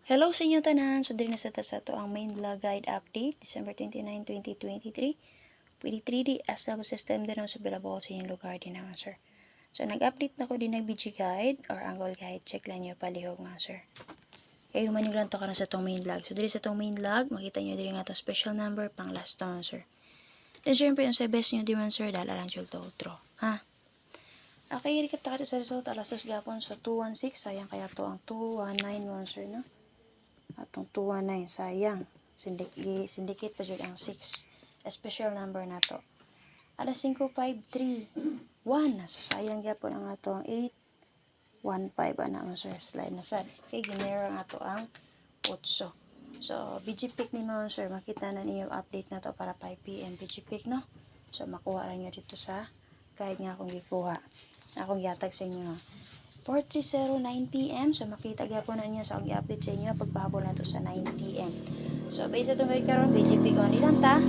Hello sa inyo tanan. So, diri na sa to ang main vlog guide update, December 29, 2023. Pwede 3D SW system din sa available sa inyong lugar din naman, sir. So, nag-update na ko din ng BG guide or angle guide. Check lang nyo palihog nga, sir. Kaya humanig lang to ka na sa itong main vlog. So, diri sa itong main vlog, makita nyo diri nga to special number pang last to, sir. Then, syempre, yung sa best nyo di man, sir, dahil alang siya to outro. Ha? Okay, recap ta ka sa result. Alas 2 gapon. So, 216. Sayang kaya to ang 219, sir, no? Atong 219 sayang syndicate pa jud ang 6 special number nato. Alas 553 1 so sayang gyapon ang atong 815 ana mo sir, slide na sad kay ginera ang ato ang 8. So BG pick ni mo sir, makita na niyo update na to para 5 PM BG pick, no. So makuha ra niyo dito sa guide nga akong gikuha, akong gihatag sa inyo 4309 PM. So makita gyapon na niyo sa akong i-update sa inyo pagpahabol na to sa 9 PM. So base sa itong guide karon, BGP ko lang ta.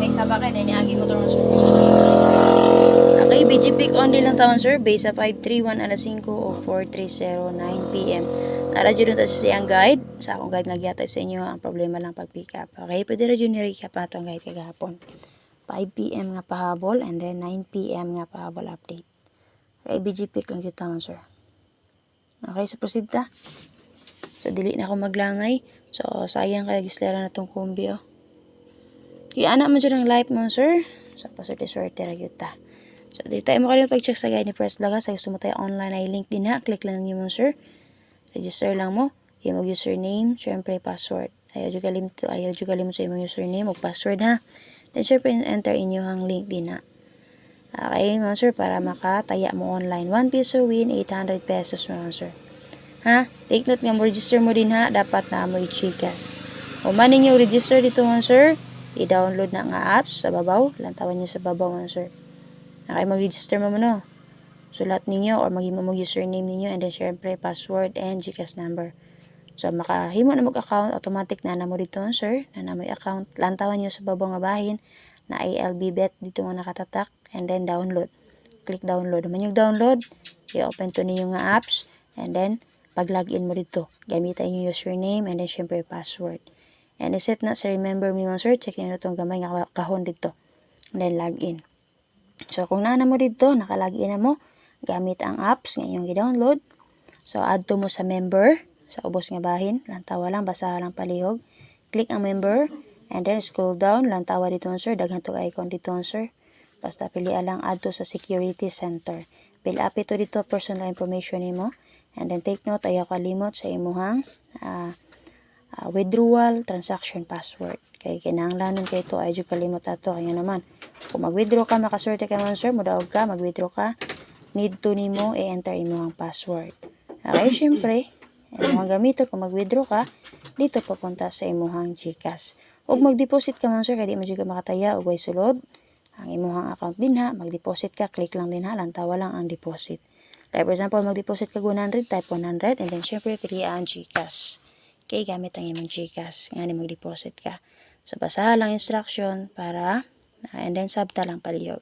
May sabakay na niagi mo to, sir. Okay, BGP only lang taon, sir. Base sa 531 alas 5 o 4309 PM. Nara dyan ta sa siyang guide. Sa akong guide nagyatag sa inyo ang problema lang pag-pick up. Okay, pwede ra dyan ni-recap na itong guide kagahapon. 5 PM nga pahabol and then 9 PM nga pahabol update. Okay, BG pick lang dyan taon, sir. Okay, so proceed ta. So, dili na ako maglangay. So, sayang kaya gislera na itong kumbi, oh. Kaya anak mo dyan ang life mo, sir. So, paswerte-swerte ra yun ta. So, dili tayo mo kayo pag-check sa guide ni First Vlog, ha. Sa gusto mo tayo online ay link din, ha. Click lang niyo mo, sir. Register lang mo. Yung username, syempre password. Ayaw juga limit sa imong username o password, ha. Then, syempre, enter inyo ang link din, ha. Okay, mga sir, para makataya mo online. 1 piso win, 800 pesos, mga sir. Ha? Take note nga mo, register mo din, ha. Dapat na mo i-Gcash. O man ninyo register dito, mga sir. I-download na nga apps sa babaw. Lantawan nyo sa babaw, mga sir. Okay, mag-register mo no. Sulat ninyo or maghimo mo username ninyo and then, syempre, password and Gcash number. So, makahimo na mag-account, automatic na mo dito, sir, na mo account. Lantawan nyo sa babaw nga bahin na ALB bet dito nga nakatatak and then download. Click download. Naman yung download, i-open to ninyo nga apps and then pag login mo dito, gamitan yung username and then syempre password. And iset na sa remember me, sir, check nyo itong gamay nga kahon dito. And then login. So, kung naana mo dito, nakalagin na mo, gamit ang apps nga yung i-download. So, add to mo sa member, sa ubos nga bahin, lantawa lang, basa lang palihog. Click ang member, and then scroll down, lantawa dito, sir, daghan to icon dito, sir. Basta pili lang add to sa security center. Fill up ito dito, personal information nimo. And then take note, ayaw kalimot sa imuhang withdrawal transaction password. Kaya kinahanglanon kay ito, ayaw kalimot ato. Kaya naman, kung mag-withdraw ka, makaswerte ka man, sir, mudaog ka, mag-withdraw ka, need to nimo i-enter imuhang password. Okay, syempre, imuhang gamiton, kung mag-withdraw ka, dito papunta sa imuhang Gcash. Huwag mag-deposit ka man, sir, kaya di mo ka makataya, ugay sulod ang imuhang account din, ha. Mag-deposit ka, click lang din, ha, lantawa lang ang deposit. Like for example, mag-deposit ka 100, type 100, and then syempre pili ang Gcash. Okay, gamit ang imong Gcash, nga ni mag-deposit ka. So, basahan lang instruction para, and then sabta lang palihog.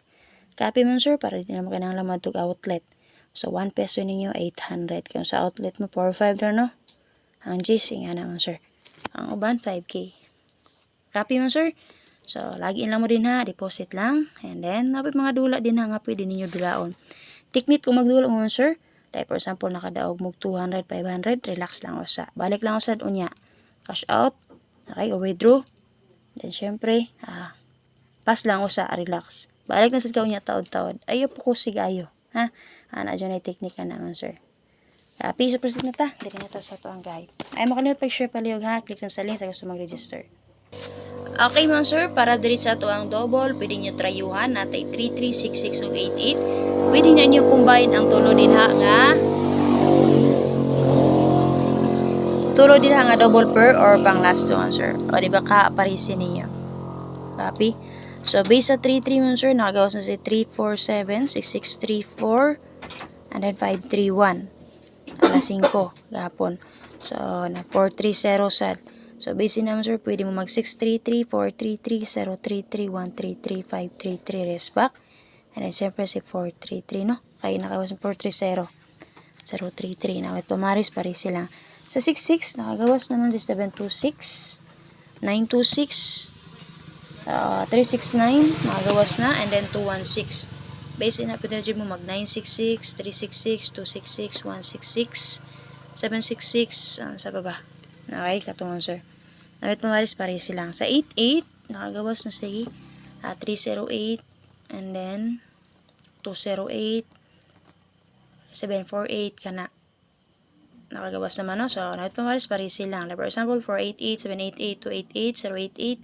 Copy mo, sir, para di na mo kinang lamadtog outlet. So, 1 peso ninyo, 800. Kung sa outlet mo, 4-5 na, no? Ang GC nga naman, sir. Ang uban, 5K. Copy mo, sir. So, login lang mo din, ha. Deposit lang. And then, napit mga dula din, ha. Nga pwede ninyo dulaon. Technique kung magdula mo, sir. Like, for example, nakadaog mo 200, 500. Relax lang usa. Balik lang usa unya. Cash out. Okay, o withdraw. Then, syempre, pass lang usa. Relax. Balik na sa ka unya taod-taod. Ayaw po ko sigayo. Ha? Ana dyan ay technique ka naman, sir. Copy. So, proceed na ta. Dili na ta sa ito ang guide. Ay, makalimut pag-share palihog, ha. Click lang sa link sa gusto mag-register. Okay man, sir, para diri sa ito ang double, pwede nyo trayuhan natay 3366 o 88. Pwede nyo combine ang tulo din ha nga double pair or pang last one, sir. O diba ka-aparisin ninyo. Copy. So, base sa 33 man, sir, nakagawas na si 347, 6634, and then 531. Alas 5, gapon. So, na 430 sad. So, base naman, sir, pwede mo mag 633, 433, 033, 133, 533 rest back. And then, siyempre, si 433, no? Kaya nakawas ng 430. 033. Nawit pamaris, pare sila. Sa 66, nakagawas naman si 726, 926, 369, nakagawas na, and then 216. Base na pwede mo mag 966, 366, 266, 166, 766, sa baba. Okay, katungon sir. Nawit pamaris, pare sila. Sa 88, nakagawas na si 308, and then 208, 748 kana. Nakagawas naman, no? So, nawit pamaris, parisi lang. Like, for example, 488, 788, 288,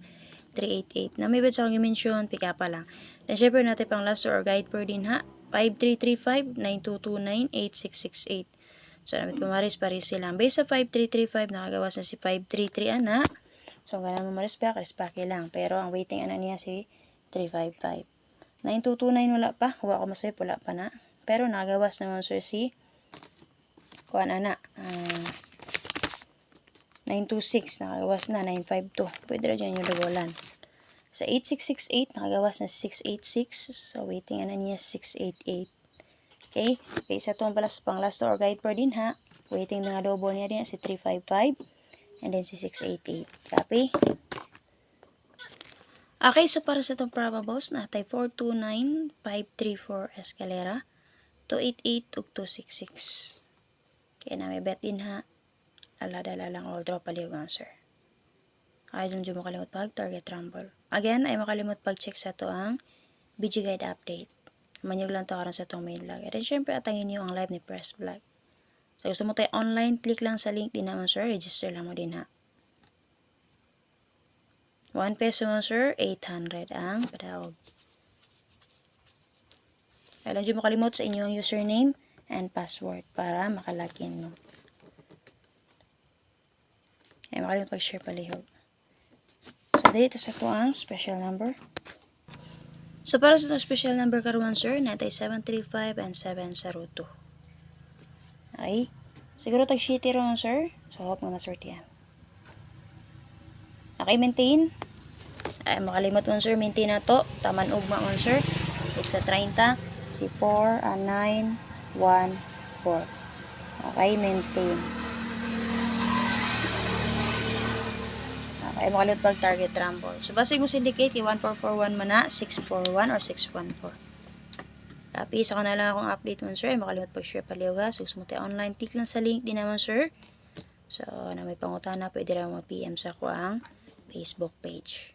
088, 388. Na may bed sa akong i-mention, pick up pa lang. Then, syempre, natin pang last or guide per din ha. 5335, 9229, 8668. So, nawit pamaris, parisi lang. Base sa 5335, nakagawas na si 533 ana. So, ganun mo ma-respect, respect lang. Pero, ang waiting ana niya si 355. 9229 wala pa. Huwag ko masaya, wala pa na. Pero, nakagawas naman sir si kuan ana 926 nakagawas na 952 pwede ra dyan yung lugolan. Sa 8668 nakagawas na 686, so waiting ana niya 688. Okay, sa itong pang last or guide per din ha, waiting na nga double niya din si 355 and then si 688. Copy. Okay, so para sa itong probables natay 429534 escalera, 288 ug 266. Kaya na may bet din ha. Aladala lang all draw paliw answer. Ay dun dyan makalimot pag target rumble. Again, ay makalimot pag check sa to ang video guide update. Manyog lang to karon sa itong main log. At syempre atangin niyo ang live ni Press Vlog. So gusto mo tayo online, click lang sa link din naman sir. Register lang mo din ha. 1 peso mo sir, 800 ang padawag. Ay lang dyan makalimot sa inyong username and password para makalagin mo. Ay makalimut pag-share palihog. So dito sa ito ang special number. So para sa itong special number karuan sir, natay 735 and 702. Okay. Siguro tag-shitty ron sir. So hope nga maswerte yan. Okay, maintain. Ay makalimot mo sir, maintain na to. Taman ugma mo sir. It's sa 30, si 4, 9, 1, 4. Okay, maintain. Okay, makalimut pag target rumble. So, basig mo syndicate, 1441 man na, 641 or 614. Copy, so na lang akong update mo, sir. Ay, makalimut pag share paliw ha. So, gusto mo tayo online, click lang sa link din naman, sir. So, na may pangutana, pwede rin mag-PM sa ako ang Facebook page.